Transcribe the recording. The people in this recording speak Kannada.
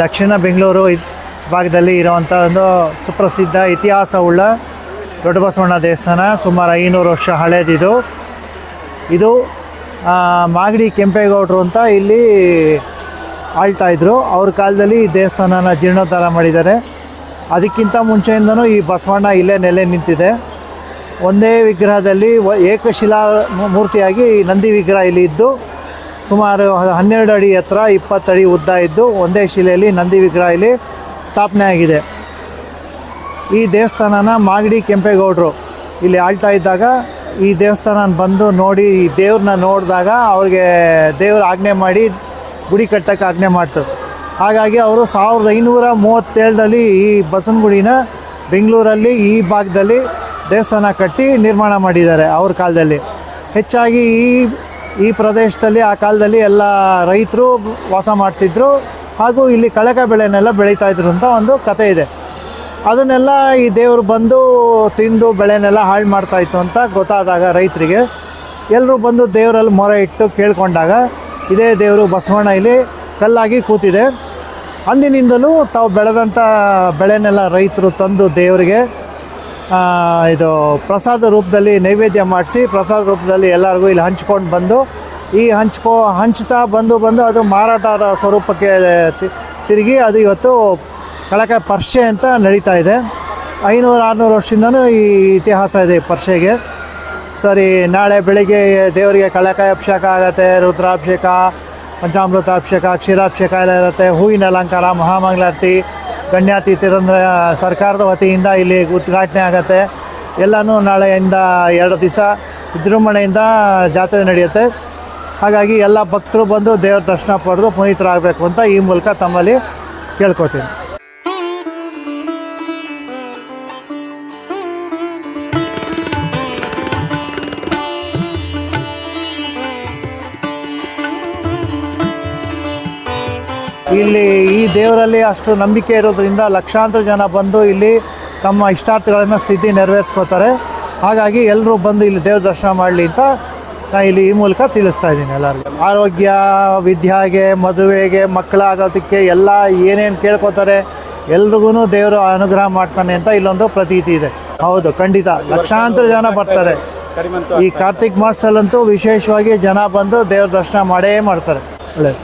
ದಕ್ಷಿಣ ಬೆಂಗಳೂರು ಭಾಗದಲ್ಲಿ ಇರುವಂಥ ಒಂದು ಸುಪ್ರಸಿದ್ಧ ಇತಿಹಾಸವುಳ್ಳ ದೊಡ್ಡ ಬಸವಣ್ಣ ದೇವಸ್ಥಾನ. ಸುಮಾರು 500 ವರ್ಷ ಹಳೆಯದಿದು. ಇದು ಮಾಗಡಿ ಕೆಂಪೇಗೌಡರು ಅಂತ ಇಲ್ಲಿ ಆಳ್ತಾಯಿದ್ರು. ಅವ್ರ ಕಾಲದಲ್ಲಿ ಈ ದೇವಸ್ಥಾನನ ಜೀರ್ಣೋದ್ಧಾರ ಮಾಡಿದ್ದಾರೆ. ಅದಕ್ಕಿಂತ ಮುಂಚೆಯಿಂದನೂ ಈ ಬಸವಣ್ಣ ಇಲ್ಲೇ ನೆಲೆ ನಿಂತಿದೆ. ಒಂದೇ ವಿಗ್ರಹದಲ್ಲಿ ಏಕಶಿಲಾ ಮೂರ್ತಿಯಾಗಿ ನಂದಿ ವಿಗ್ರಹ ಇಲ್ಲಿ ಇದ್ದು ಸುಮಾರು 12 ಅಡಿ ಎತ್ತರ 20 ಅಡಿ ಉದ್ದ ಇದ್ದು ಒಂದೇ ಶಿಲೆಯಲ್ಲಿ ನಂದಿ ವಿಗ್ರಹ ಇಲ್ಲಿ ಸ್ಥಾಪನೆ ಆಗಿದೆ. ಈ ದೇವಸ್ಥಾನನ ಮಾಗಡಿ ಕೆಂಪೇಗೌಡರು ಇಲ್ಲಿ ಆಳ್ತಾ ಇದ್ದಾಗ ಈ ದೇವಸ್ಥಾನ ಬಂದು ನೋಡಿ ಈ ದೇವ್ರನ್ನ ನೋಡಿದಾಗ ಅವ್ರಿಗೆ ದೇವ್ರ ಆಜ್ಞೆ ಮಾಡಿ ಗುಡಿ ಕಟ್ಟಕ್ಕೆ ಆಜ್ಞೆ ಮಾಡ್ತಾರೆ. ಹಾಗಾಗಿ ಅವರು 1537ರಲ್ಲಿ ಈ ಬಸವನಗುಡಿನ ಬೆಂಗಳೂರಲ್ಲಿ ಈ ಭಾಗದಲ್ಲಿ ದೇವಸ್ಥಾನ ಕಟ್ಟಿ ನಿರ್ಮಾಣ ಮಾಡಿದ್ದಾರೆ. ಅವ್ರ ಕಾಲದಲ್ಲಿ ಹೆಚ್ಚಾಗಿ ಈ ಪ್ರದೇಶದಲ್ಲಿ ಆ ಕಾಲದಲ್ಲಿ ಎಲ್ಲ ರೈತರು ವಾಸ ಮಾಡ್ತಿದ್ರು ಹಾಗೂ ಇಲ್ಲಿ ಕಳೆಕ ಬೆಳೆನೆಲ್ಲ ಬೆಳೀತಾಯಿದ್ರು ಅಂತ ಒಂದು ಕತೆ ಇದೆ. ಅದನ್ನೆಲ್ಲ ಈ ದೇವರು ಬಂದು ತಿಂದು ಬೆಳೆನೆಲ್ಲ ಹಾಳು ಮಾಡ್ತಾಯಿತ್ತು ಅಂತ ಗೊತ್ತಾದಾಗ ರೈತರಿಗೆ ಎಲ್ಲರೂ ಬಂದು ದೇವರಲ್ಲಿ ಮೊರೆ ಇಟ್ಟು ಕೇಳ್ಕೊಂಡಾಗ ಇದೇ ದೇವರು ಬಸವಣ್ಣ ಇಲ್ಲಿ ಕಲ್ಲಾಗಿ ಕೂತಿದೆ. ಅಂದಿನಿಂದಲೂ ತಾವು ಬೆಳೆದಂಥ ಬೆಳೆನೆಲ್ಲ ರೈತರು ತಂದು ದೇವರಿಗೆ ಇದು ಪ್ರಸಾದ ರೂಪದಲ್ಲಿ ನೈವೇದ್ಯ ಮಾಡಿಸಿ ಪ್ರಸಾದ ರೂಪದಲ್ಲಿ ಎಲ್ಲರಿಗೂ ಇಲ್ಲಿ ಹಂಚ್ಕೊಂಡು ಬಂದು ಈ ಹಂಚ್ತಾ ಬಂದು ಅದು ಮಾರಾಟ ಸ್ವರೂಪಕ್ಕೆ ತಿರುಗಿ ಅದು ಇವತ್ತು ಕಳಕ ಪರ್ಷೆ ಅಂತ ನಡೀತಾ ಇದೆ. 500-600 ವರ್ಷದಿಂದನೂ ಈ ಇತಿಹಾಸ ಇದೆ ಈ ಪರ್ಷೆಗೆ. ಸರಿ, ನಾಳೆ ಬೆಳಿಗ್ಗೆ ದೇವರಿಗೆ ಕಳಕಾಯಿ ಅಭಿಷೇಕ ಆಗುತ್ತೆ, ರುದ್ರಾಭಿಷೇಕ, ಪಂಚಾಮೃತಾಭಿಷೇಕ, ಕ್ಷೀರಾಭಿಷೇಕ ಎಲ್ಲ ಇರುತ್ತೆ. ಹೂವಿನ ಅಲಂಕಾರ, ಮಹಾಮಂಗಳಾರತಿ, ಗಣ್ಯಾತಿಥಿಯರಂದ್ರೆ ಸರ್ಕಾರದ ವತಿಯಿಂದ ಇಲ್ಲಿ ಉದ್ಘಾಟನೆ ಆಗುತ್ತೆ. ಎಲ್ಲನೂ ನಾಳೆಯಿಂದ 2 ದಿವಸ ವಿಜೃಂಭಣೆಯಿಂದ ಜಾತ್ರೆ ನಡೆಯುತ್ತೆ. ಹಾಗಾಗಿ ಎಲ್ಲ ಭಕ್ತರು ಬಂದು ದೇವರ ದರ್ಶನ ಪಡೆದು ಪುನೀತರಾಗಬೇಕು ಅಂತ ಈ ಮೂಲಕ ತಮ್ಮಲ್ಲಿ ಕೇಳ್ಕೊತೀನಿ. ಇಲ್ಲಿ ಈ ದೇವರಲ್ಲಿ ಅಷ್ಟು ನಂಬಿಕೆ ಇರೋದ್ರಿಂದ ಲಕ್ಷಾಂತರ ಜನ ಬಂದು ಇಲ್ಲಿ ತಮ್ಮ ಇಷ್ಟಾರ್ಥಗಳನ್ನು ಸಿದ್ಧಿ ನೆರವೇರಿಸ್ಕೋತಾರೆ. ಹಾಗಾಗಿ ಎಲ್ಲರೂ ಬಂದು ಇಲ್ಲಿ ದೇವ್ರ ದರ್ಶನ ಮಾಡಲಿ ಅಂತ ನಾನು ಇಲ್ಲಿ ಈ ಮೂಲಕ ತಿಳಿಸ್ತಾ ಇದ್ದೀನಿ ಎಲ್ಲರಿಗೂ. ಆರೋಗ್ಯ, ವಿದ್ಯಾಗೆ, ಮದುವೆಗೆ, ಮಕ್ಕಳಾಗೋದಕ್ಕೆ ಎಲ್ಲ ಏನೇನು ಕೇಳ್ಕೊತಾರೆ ಎಲ್ರಿಗೂ ದೇವರು ಅನುಗ್ರಹ ಮಾಡ್ತಾನೆ ಅಂತ ಇಲ್ಲೊಂದು ಪ್ರತೀತಿ ಇದೆ. ಹೌದು, ಖಂಡಿತ ಲಕ್ಷಾಂತರ ಜನ ಬರ್ತಾರೆ. ಈ ಕಾರ್ತಿಕ್ ಮಾಸದಲ್ಲಂತೂ ವಿಶೇಷವಾಗಿ ಜನ ಬಂದು ದೇವ್ರ ದರ್ಶನ ಮಾಡೇ ಮಾಡ್ತಾರೆ. ಒಳ್ಳೆಯದು.